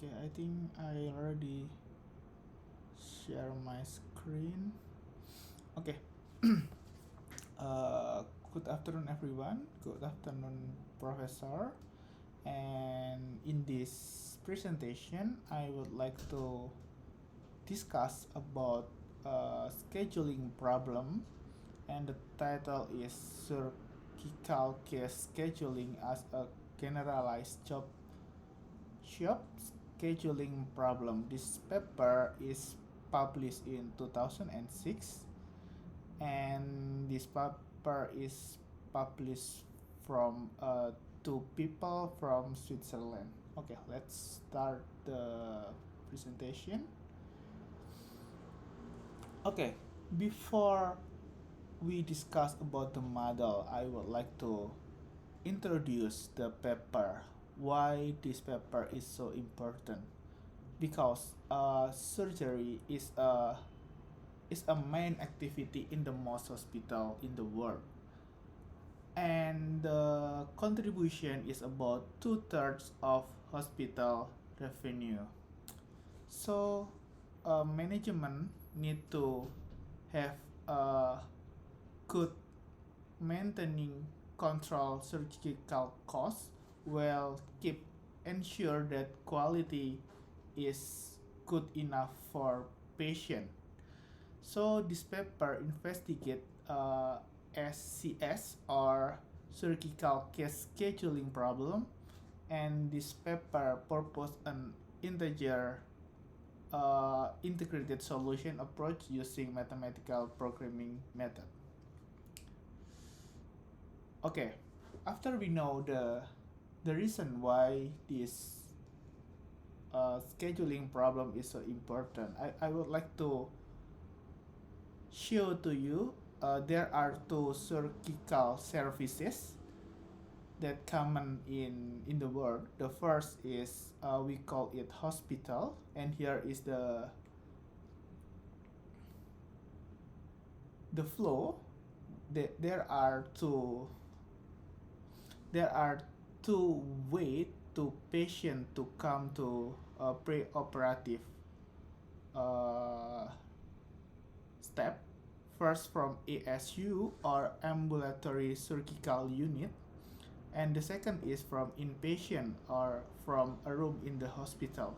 Okay, I think I already share my screen. Okay. uh, Good afternoon, everyone. Good afternoon, Professor. And in this presentation, I would like to discuss about scheduling problem, and the title is surgical case scheduling as a generalized job scheduling problem. This paper is published in 2006, and this paper is published from two people from Switzerland. Okay, let's start the presentation. Okay, before we discuss about the model, I would like to introduce the paper. Why this paper is so important? Because surgery is a main activity in the most hospital in the world, and the contribution is about 2/3 of hospital revenue. So management need to have a good maintaining control surgical costs while keep ensure that quality is good enough for patient. So this paper investigate SCS or surgical case scheduling problem, and this paper propose an integrated solution approach using mathematical programming method. Okay, after we know the reason why this scheduling problem is so important, I would like to show to you there are two surgical services that common in the world. The first is we call it hospital, and here is the flow. There are two way to patient to come to a pre-operative step. First from ASU or ambulatory surgical unit, and the second is from inpatient or from a room in the hospital.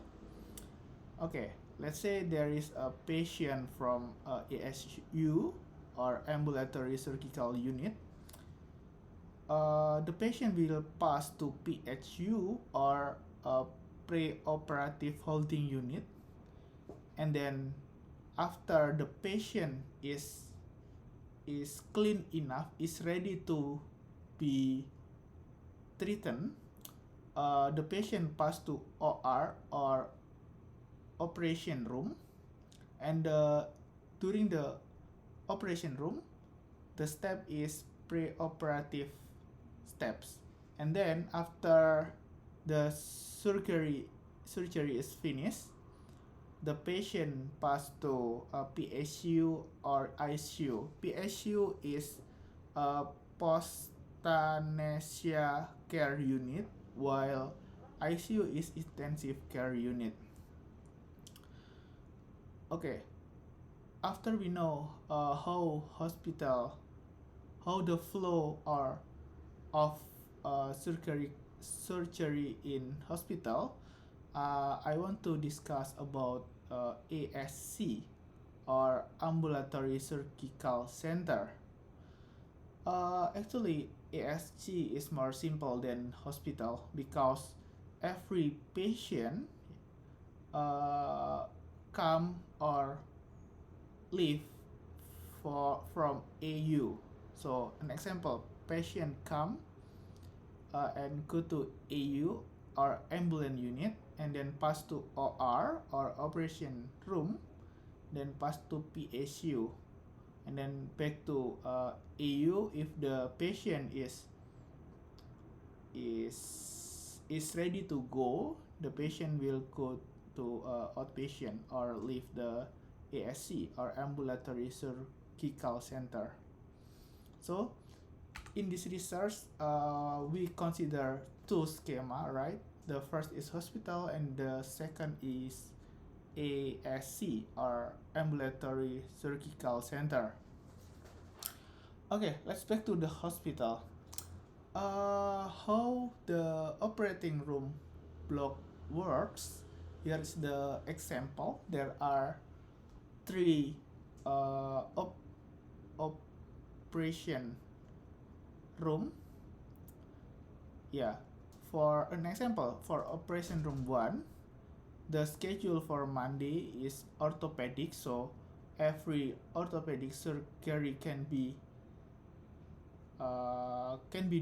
Okay, let's say there is a patient from ASU or ambulatory surgical unit. The patient will pass to PHU or a pre-operative holding unit, and then after the patient is clean enough, is ready to be treated, the patient pass to OR or operation room, and during the operation room, the step is pre-operative steps, and then after the surgery is finished, the patient pass to PSU or ICU. PSU is a post-anesthesia care unit, while ICU is intensive care unit. Okay, after we know how the flow of surgery in hospital, I want to discuss about ASC or ambulatory surgical center. Actually, ASC is more simple than hospital because every patient come or leave from AU. So an example, patient come and go to AU or ambulance unit, and then pass to OR or operation room, then pass to PSU, and then back to AU. If the patient is ready to go, the patient will go to outpatient or leave the ASC or ambulatory surgical center. So in this research, we consider two schema, right? The first is hospital and the second is ASC or ambulatory surgical center. Okay, let's back to the hospital. How the operating room block works. Here is the example. There are three operation room. Yeah, for an example, for operation room 1, the schedule for Monday is orthopedic, so every orthopedic surgery can be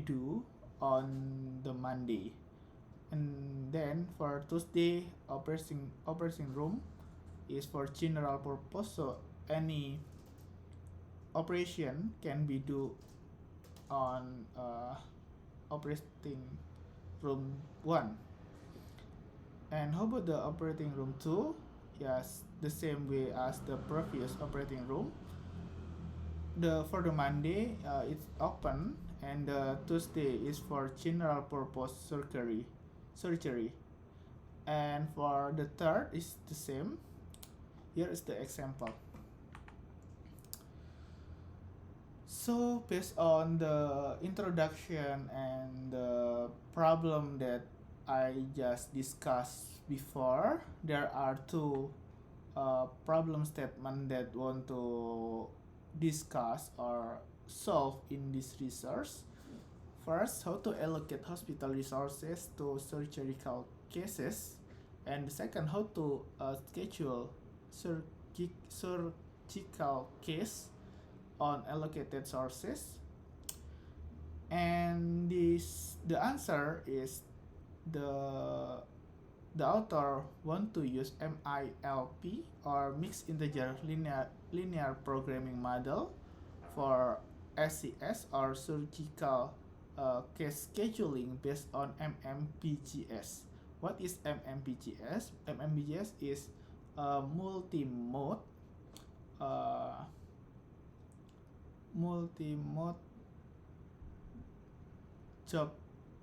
due on the Monday. And then for Tuesday, operating room is for general purpose, so any operation can be due on operating room 1. And how about the operating room 2? Yes, the same way as the previous operating room. For the Monday, it's open, and the Tuesday is for general purpose surgery. And for the third is the same. Here is the example. So based on the introduction and the problem that I just discussed before, there are two problem statements that want to discuss or solve in this research. First, how to allocate hospital resources to surgical cases, and the second, how to schedule surgical case on allocated sources. And the answer is the author want to use MILP or mixed integer linear programming model for SCS or surgical case scheduling based on MMPGS. What is MMPGS? MMPGS is a multi-mode job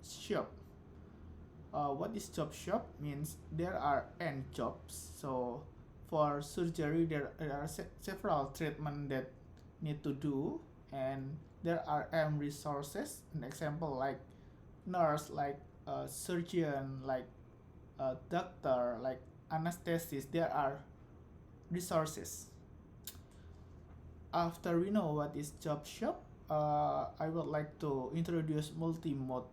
shop. What is job shop means there are n jobs. So for surgery there are several treatments that need to do, and there are m resources. An example like nurse, like surgeon, like doctor, like anesthetist. There are resources. After we know what is job shop, I would like to introduce multi-mode.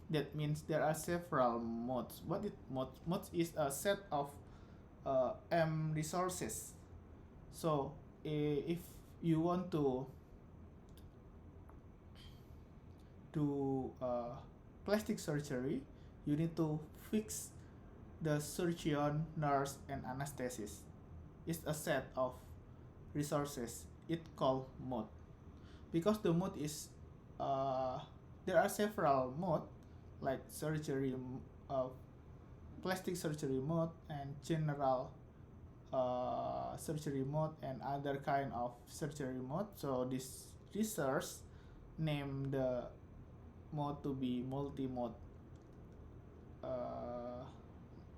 That means there are several modes. What is mode? Mode is a set of m resources. So if you want to do plastic surgery, you need to fix the surgeon, nurse, and anesthetist. It's a set of resources. It called mode. Because the mode is there are several mode like surgery, plastic surgery mode, and general surgery mode, and other kind of surgery mode. So this research named the mode to be multi-mode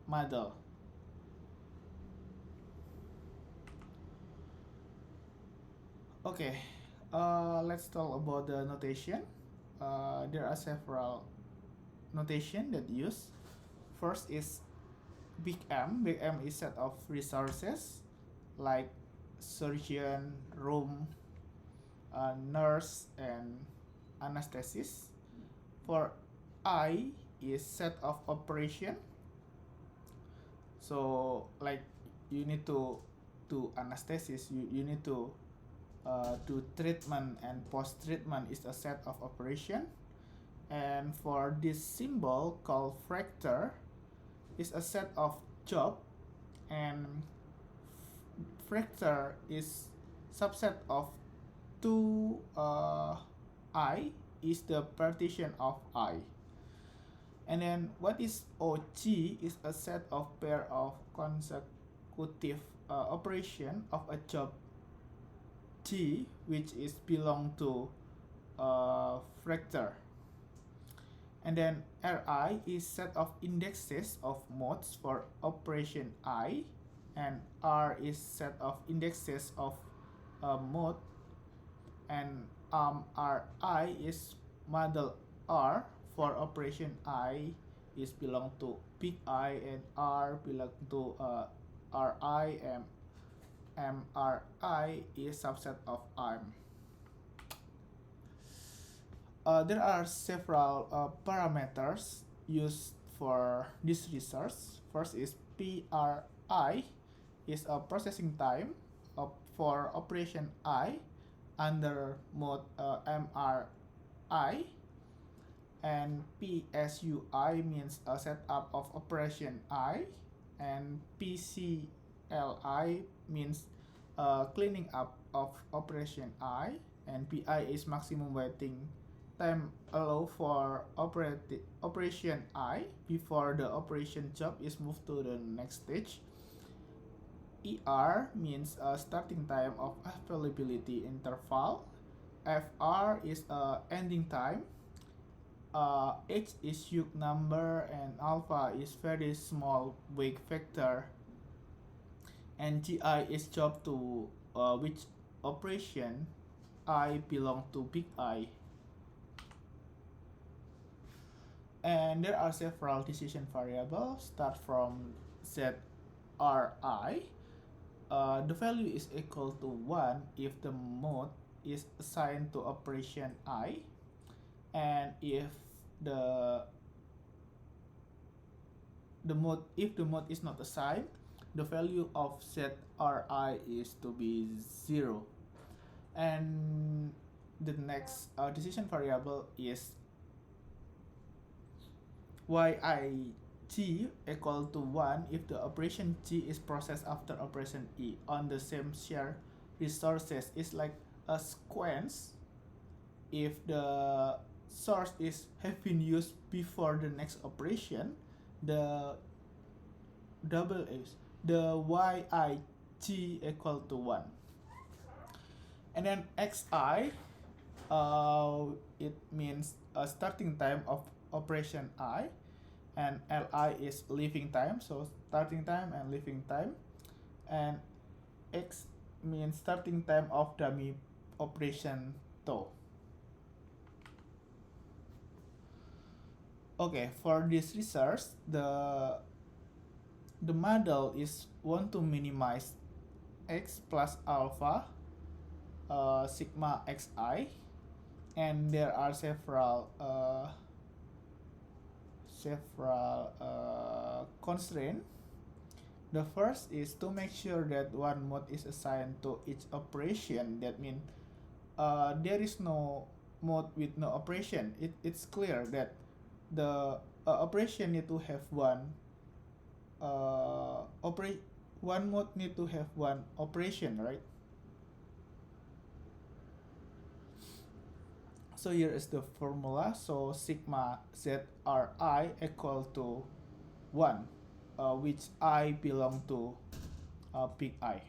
model. Okay, let's talk about the notation. There are several notation that use. First is big M. Big M is set of resources like surgeon, room, nurse, and anesthetist. For I is set of operation. So like you need to do anesthesis, you need to do treatment, and post-treatment is a set of operation. And for this symbol called fracture is a set of job, and fracture is subset of 2 I is the partition of I. And then what is OG is a set of pair of consecutive operation of a job G, which is belong to fracture. And then Ri is set of indexes of modes for operation I, and R is set of indexes of mode, and Ri is model R for operation I is belong to big I, and R belong to Ri, and MRI is subset of ARM. There are several parameters used for this research. First is PRI is a processing time for operation I under mode MRI, and PSUI means a setup of operation I, and PCLI means cleaning up of operation I, and PI is maximum waiting time allow for operation I before the operation job is moved to the next stage. ER means a starting time of availability interval. FR is a ending time. H is Hugh number, and alpha is very small weight factor, and GI is job to which operation I belong to big I. And there are several decision variables. Start from ZRI. The value is equal to 1 if the mode is assigned to operation I, and if the mode is not assigned, the value of ZRI is to be 0. And the next decision variable is YIG equal to 1 if the operation G is processed after operation E on the same shared resources. It's like a sequence. If the source have been used before the next operation, the YIG equal to 1. And then XI, it means a starting time of operation I, and Li is leaving time, so starting time and leaving time, and X means starting time of dummy operation tau. Okay, for this research, the model is want to minimize X plus alpha sigma Xi, and there are several constraints. The first is to make sure that one mode is assigned to each operation. That means there is no mode with no operation. It's clear that the operation need to have one mode need to have one operation, right? So here is the formula. So sigma ZRI equal to 1, which I belong to big I.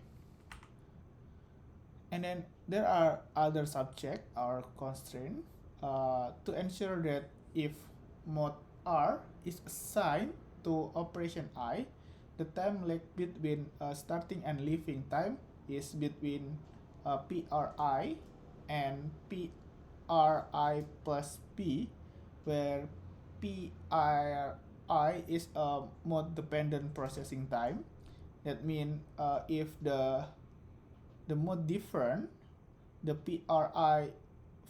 And then there are other subject or constraint to ensure that if mode R is assigned to operation I, the time lag between starting and leaving time is between PRI and PRI plus P, where PRI is a mode dependent processing time. That means if the mode different, the PRI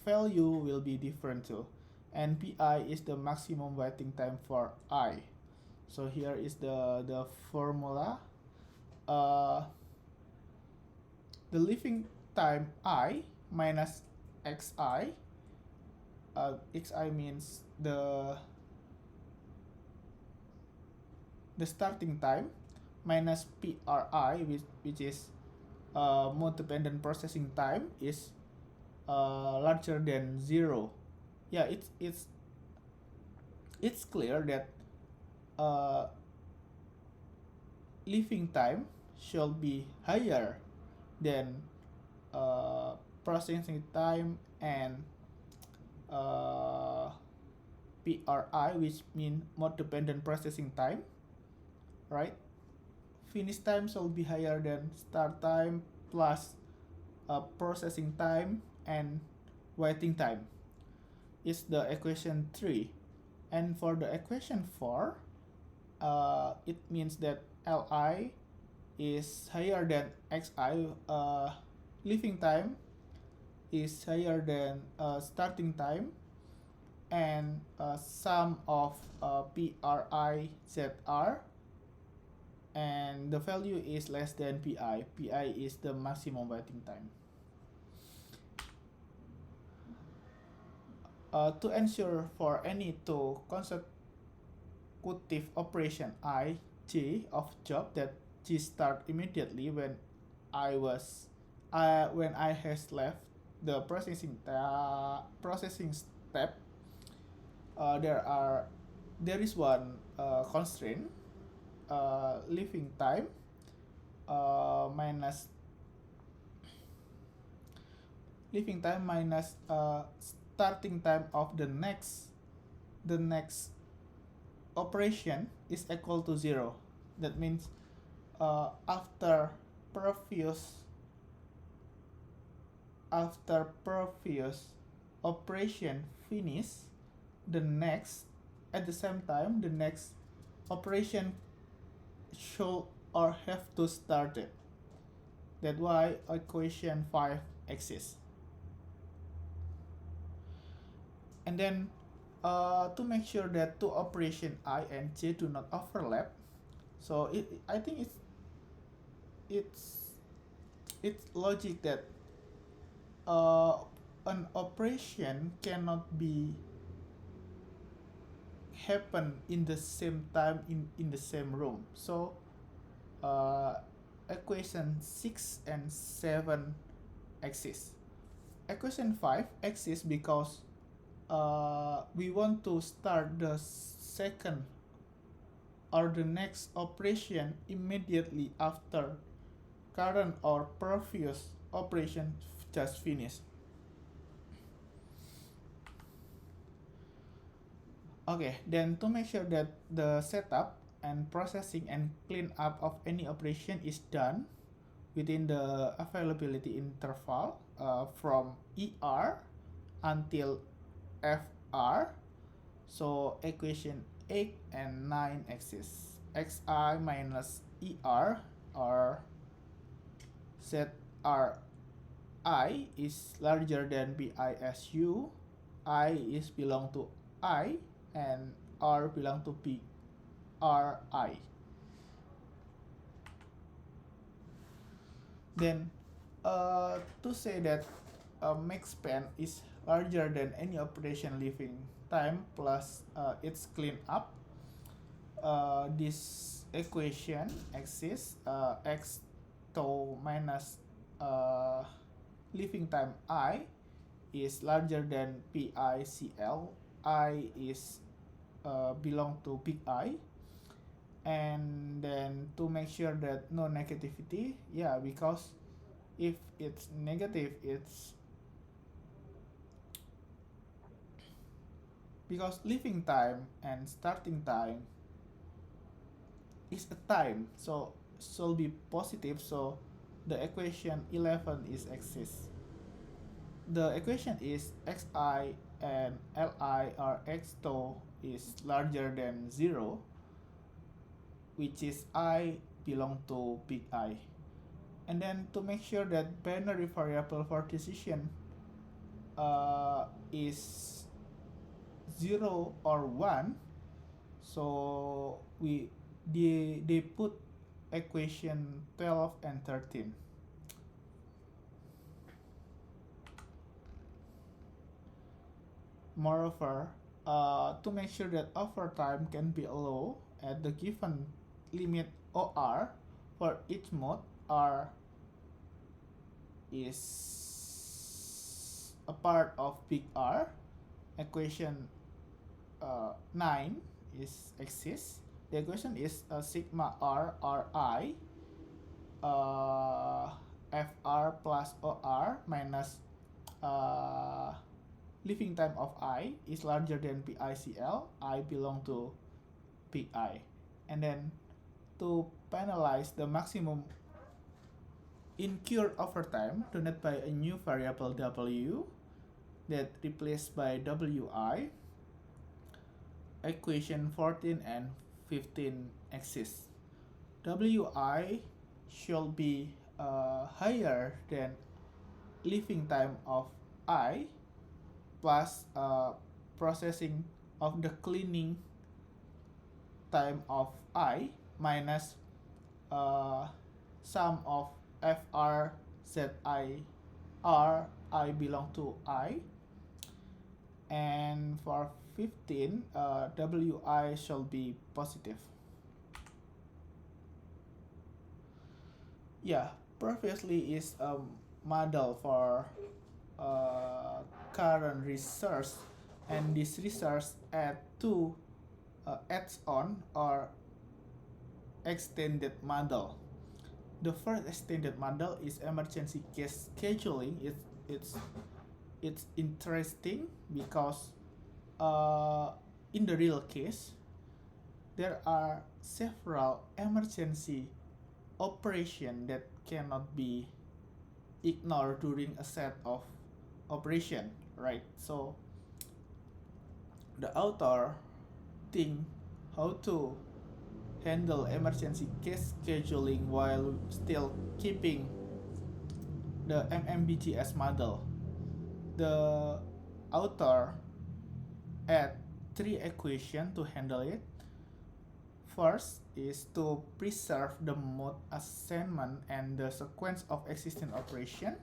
value will be different too, and PI is the maximum waiting time for I. So here is the formula. The leaving time I minus XI. XI means the starting time minus PRI, which is mode dependent processing time, is larger than 0. Yeah, it's clear that leaving time should be higher than processing time and PRI, which means mode dependent processing time, right? Finish time shall be higher than start time plus processing time and waiting time. Is the equation 3. And for the equation 4, it means that Li is higher than Xi, leaving time is higher than starting time, and sum of PRI ZR, and the value is less than Pi. Pi is the maximum waiting time. To ensure for any two consecutive operation I, J of job that J start immediately when when I has left the processing step, there is one constraint, leaving time minus starting time of the next operation is equal to 0. That means after previous operation finish, at the same time the next operation should or have to start it. That's why equation 5 exists. And then to make sure that two operation I and J do not overlap, so I think it's logic that an operation cannot be happen in the same time in the same room. So equation 6 and 7 exist. Equation 5 exists because we want to start the second or the next operation immediately after current or previous operation just finished. Okay, then to make sure that the setup and processing and cleanup of any operation is done within the availability interval from ER until FR, so equation 8 and 9 exist. Xi minus ER or ZRI is larger than BISU, I is belong to I, and R belong to PRI. Then to say that max span is larger than any operation leaving time plus its cleanup, this equation exists. X tau minus leaving time I is larger than PICL. I is belong to big I. And then to make sure that no negativity, yeah, because if it's negative, it's because leaving time and starting time is a time, so should be positive, so the equation 11 is exists. The equation is Xi and Li or X tau is larger than 0, which is I belong to big I. And then to make sure that binary variable for decision is 0 or 1, so they put equation 12 and 13. Moreover, to make sure that overtime can be allowed at the given limit OR for each mode, R is a part of big R. Equation 9 is exists. The equation is sigma R Ri FR plus OR minus living time of I is larger than PICL, I belong to PI. And then to penalize the maximum incurred overtime denoted by a new variable W that replaced by WI, equation 14 and 15 exist. WI should be higher than living time of I plus processing of the cleaning time of I minus sum of FR ZI R I belong to I, and for 15 WI shall be positive. Yeah, previously is a model for current research, and this research add two adds-on or extended model. The first extended model is emergency case scheduling. It's interesting because in the real case there are several emergency operation that cannot be ignored during a set of operation, right? So the author think how to handle emergency case scheduling while still keeping the MMBGS model. The author add three equations to handle it. First is to preserve the mode assignment and the sequence of existing operation.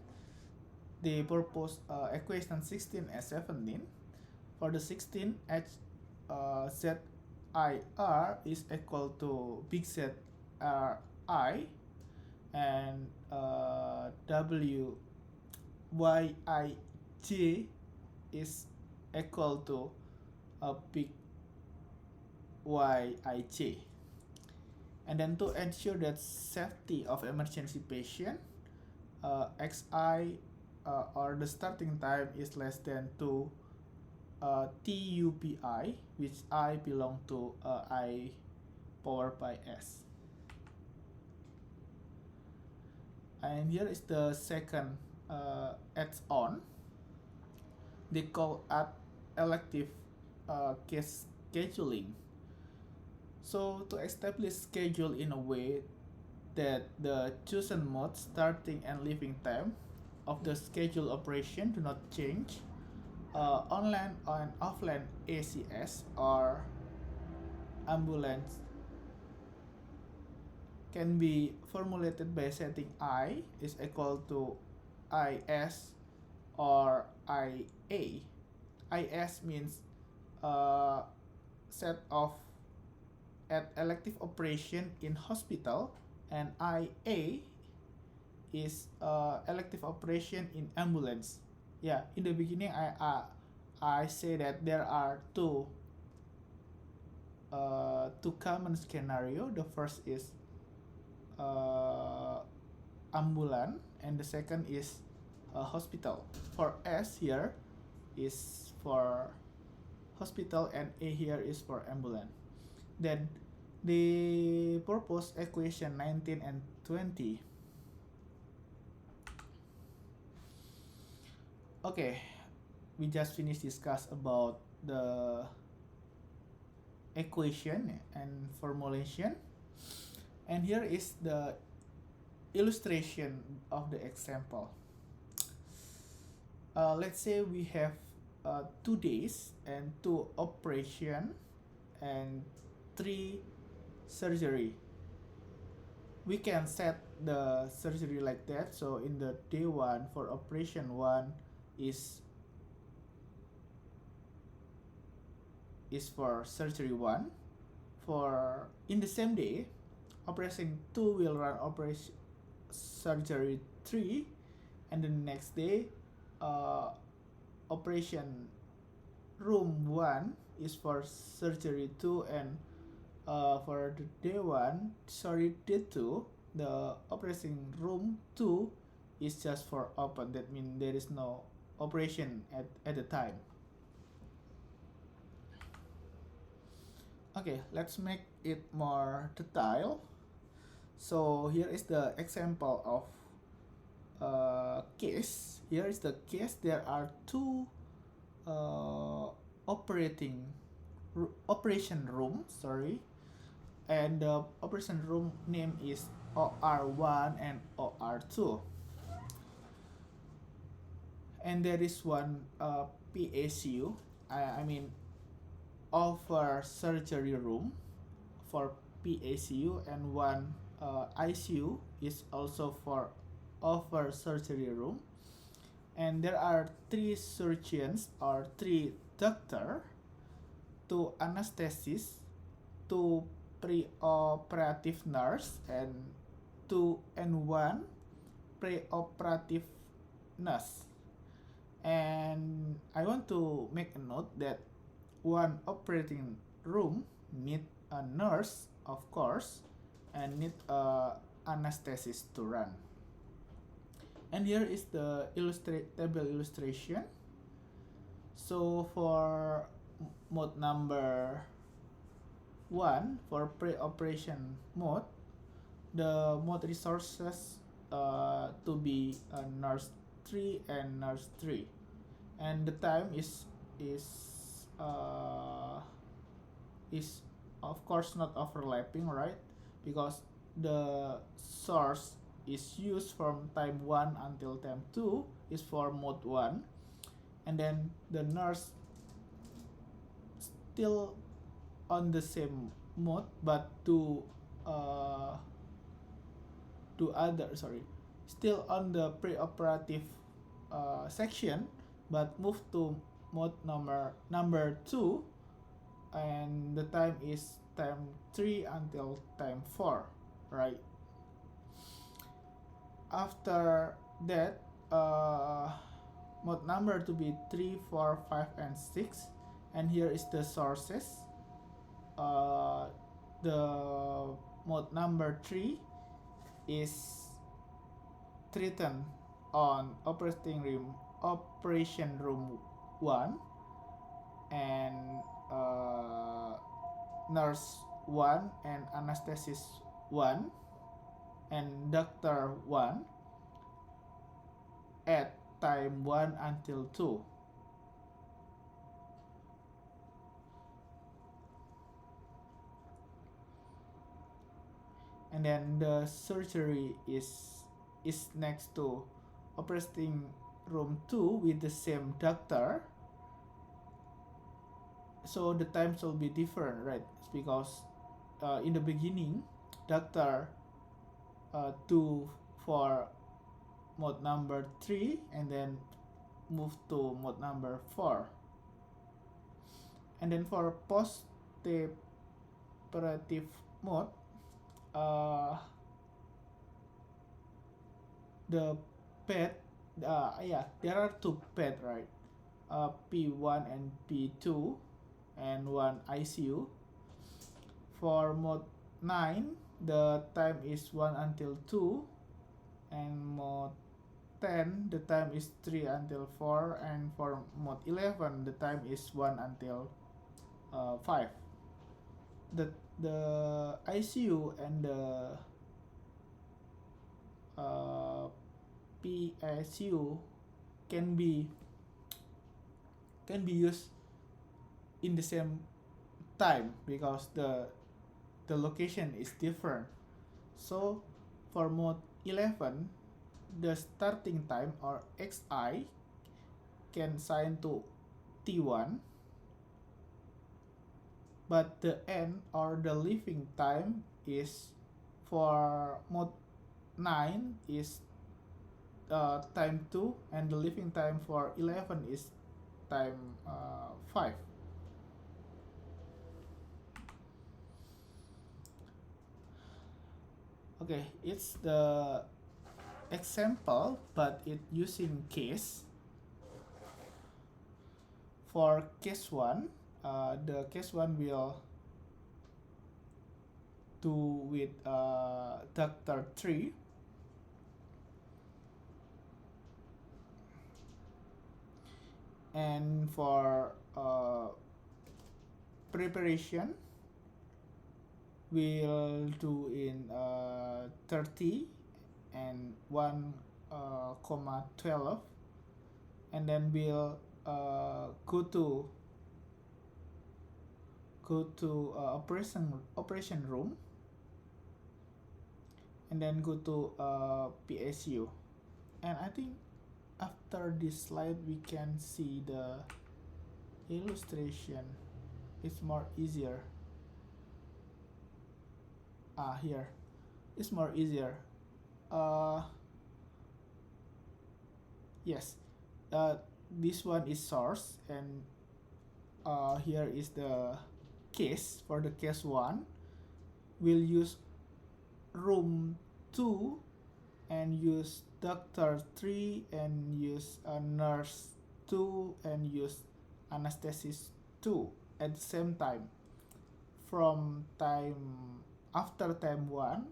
They propose equation 16 and 17. For the 16, ZIR is equal to big Z R I, and WYIJ is equal to big YIJ. And then to ensure that safety of emergency patient, XI or the starting time is less than 2 TUPI, which I belong to I power by S. And here is the second adds-on. They call it elective case scheduling. So to establish schedule in a way that the chosen mode, starting and leaving time of the scheduled operation do not change, online and offline ACS or ambulance can be formulated by setting I is equal to IS or IA. IS means set of at elective operation in hospital, and IA is elective operation in ambulance. Yeah, in the beginning I say that there are two common scenario. The first is ambulance, and the second is hospital. For S here is for hospital, and A here is for ambulance. Then they propose equation 19 and 20. Okay, we just finished discuss about the equation and formulation, and here is the illustration of the example. Let's say we have 2 days and 2 operation and 3 surgery. We can set the surgery like that. So in the day 1 for operation 1 is for surgery 1. For in the same day, operation 2 will run operation surgery 3, and the next day operation room 1 is for surgery 2, and for the day 2, the operation room 2 is just for open. That means there is no operation at the time. Okay, let's make it more detailed. So here is the example of case. Here is the case. There are two uh, operation room. Sorry, and the operation room name is OR1 and OR2. And there is one PACU. I mean over surgery room for PACU, and one ICU is also for over surgery room. And there are three surgeons or three doctor, two anesthetists, two pre-operative nurse, and one pre-operative nurse. And I want to make a note that one operating room need a nurse, of course, and need a anesthetist to run. And here is the table illustration. So for mode number 1, for pre-operation mode, the mode resources to be nurse 3 and nurse 3, and the time is of course not overlapping, right? Because the source is used from time 1 until time 2 is for mode 1, and then the nurse still on the same mode but still on the preoperative section, but move to mode number 2, and the time is time 3 until time 4, right? After that, mode number to be 3, 4, 5, and 6, and here is the sources. The mode number 3 is treated on operation room 1, and nurse 1 and anesthetist 1 and doctor 1 at time 1 until 2. And then the surgery is next to operating room 2 with the same doctor. So the times will be different, right? It's because in the beginning, doctor 2 for mode number 3, and then move to mode number 4. And then for post-operative mode, the bed, there are two bed, right? P1 and P2, and one ICU. For mode 9, the time is 1 until 2, and mode 10, the time is 3 until 4, and for mode 11, the time is 1 until 5. The ICU and the PSU can be used in the same time because the location is different. So for mode 11, the starting time or XI can assign to T1, but the end or the leaving time is for mode 9 is time 2, and the leaving time for 11 is time 5. Okay, it's the example, but it using case. For case 1, the case 1 will do with doctor 3. And for preparation, we'll do in 30 and 1 comma 12, and then we'll go to operation room, and then go to PSU. And I think after this slide we can see the illustration. It's more easier. Here it's more easier. Yes, this one is source, and here is the case. For the case 1, we'll use room 2 and use doctor 3 and use nurse 2 and use anesthetist 2 at the same time, from time after time 1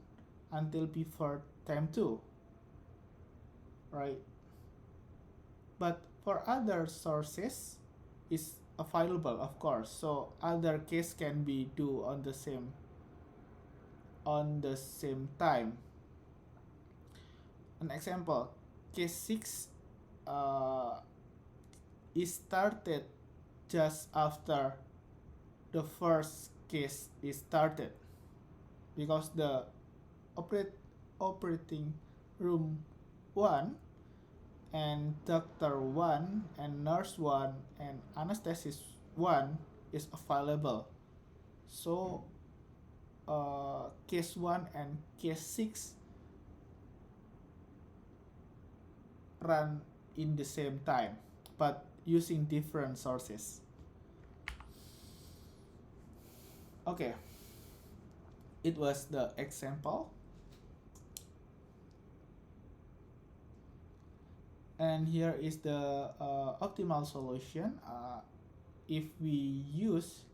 until before time 2, right? But for other sources is available, of course, so other case can be do on the same time. An example, case 6 is started just after the first case is started, because the operating room 1 and doctor 1 and nurse 1 and anesthetist 1 is available. So case 1 and case 6 run in the same time, but using different sources. Okay, it was the example. And here is the optimal solution. If we use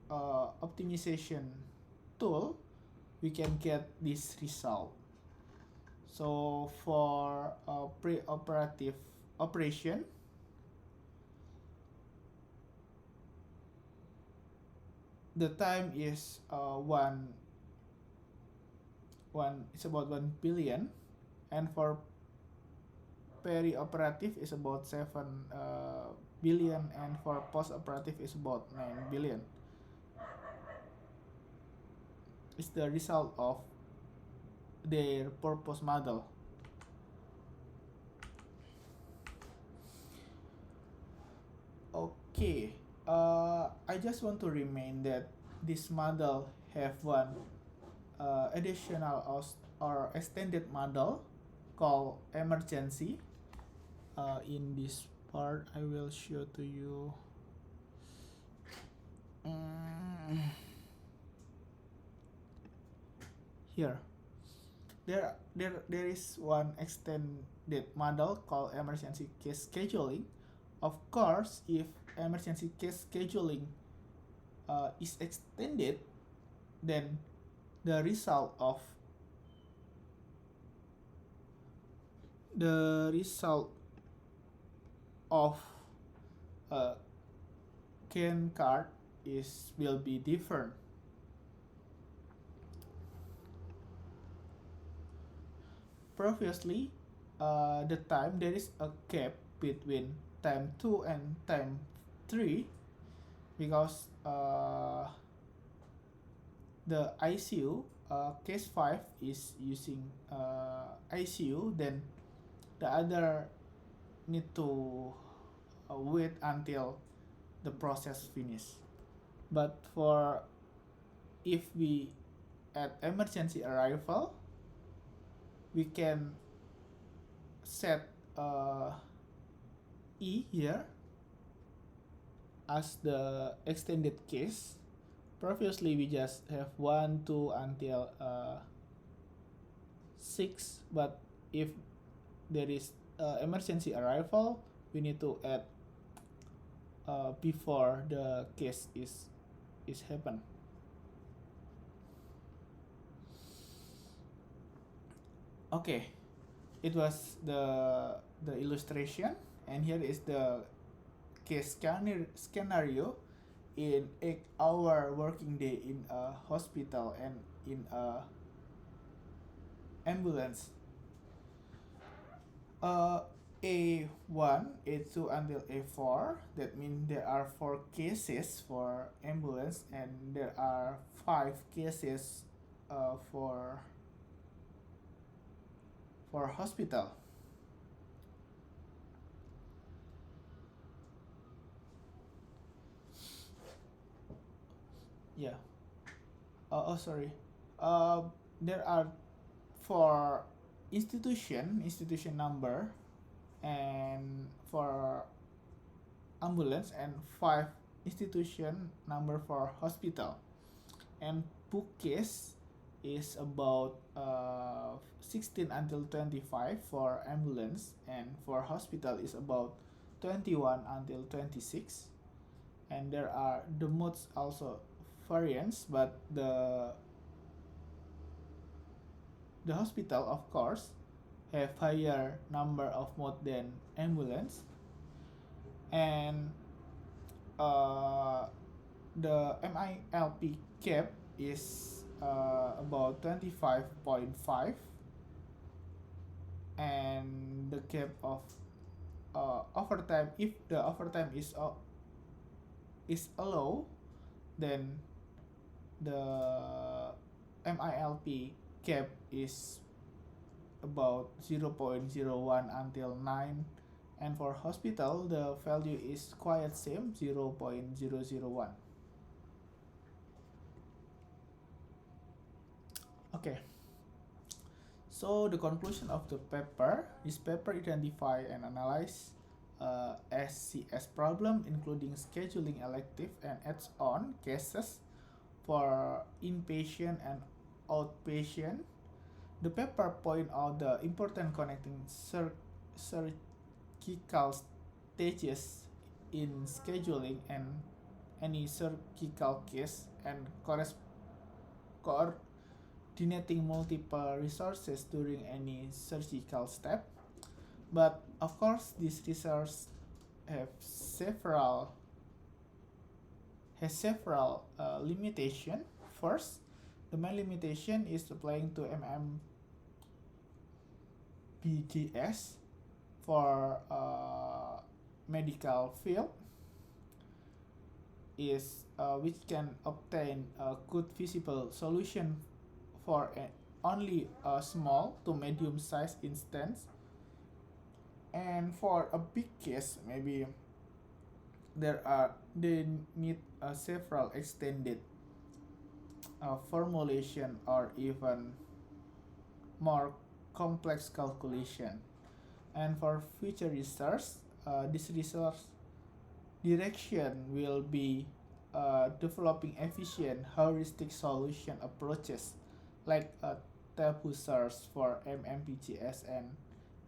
optimization tool, we can get this result. So for pre-operative operation, the time is it's about 1 billion, and for peri-operative is about 7 billion, and for post-operative is about 9 billion. It's the result of their purpose model. Okay, I just want to remind that this model have one additional or extended model called emergency. In this part, I will show to you. Here, there is one extended model called emergency case scheduling. Of course, if emergency case scheduling is extended, then the result of can card will be different. Previously, the time there is a gap between time 2 and time 3, because the ICU case 5 is using ICU, then the other need to wait until the process finish. But for if we at emergency arrival, we can set E here as the extended case. Previously we just have 1, 2 until 6, but if there is emergency arrival, we need to add before the case is happen. Okay, it was the illustration, and here is the case scenario. in 8-hour working day in a hospital and in a ambulance. uh, A1, A2 until A4, that means there are 4 cases for ambulance and there are 5 cases for hospital. Yeah. Sorry. Uh, there are 4 institution number, and for ambulance, and 5 institution number for hospital. And book case is about 16 until 25 for ambulance, and for hospital is about 21 until 26. And there are the modes also variance, but the hospital of course have higher number of mode than ambulance. And uh, the MILP cap is about 25.5, and the cap of overtime, if the overtime is allowed, then the MILP cap is about 0.01 until 9, and for hospital the value is quite same, 0.001. Okay, so the conclusion of the paper: this paper identify and analyze SCS problem, including scheduling elective and add-on cases for inpatient and outpatient. The paper point out the important connecting surgical stages in scheduling and any surgical case, and coordinating multiple resources during any surgical step. But of course, these resources have several limitation. First, the main limitation is applying to MMBGS for medical field, is which can obtain a good feasible solution for only a small to medium size instance. And for a big case, maybe they need several extended formulation or even more complex calculation. And for future research, this research direction will be developing efficient heuristic solution approaches, like taboo search for MMBGS and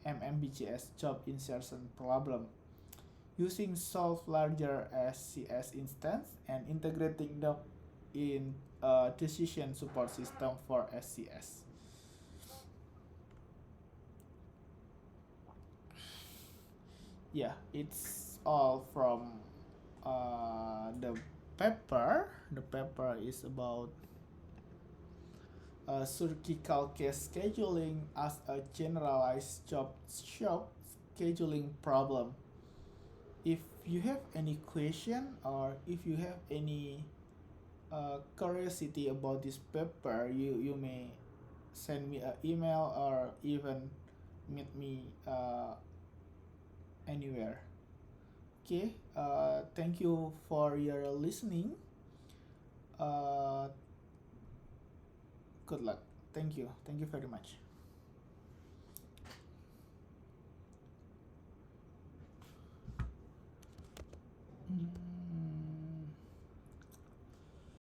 MMBGS job insertion problem, using solve larger SCS instance and integrating them in a decision support system for SCS. Yeah, it's all from the paper. The paper is about surgical case scheduling as a generalized job scheduling problem. If you have any question, or if you have any curiosity about this paper, you may send me an email or even meet me anywhere. Okay, thank you for your listening. uh, Good luck. Thank you very much.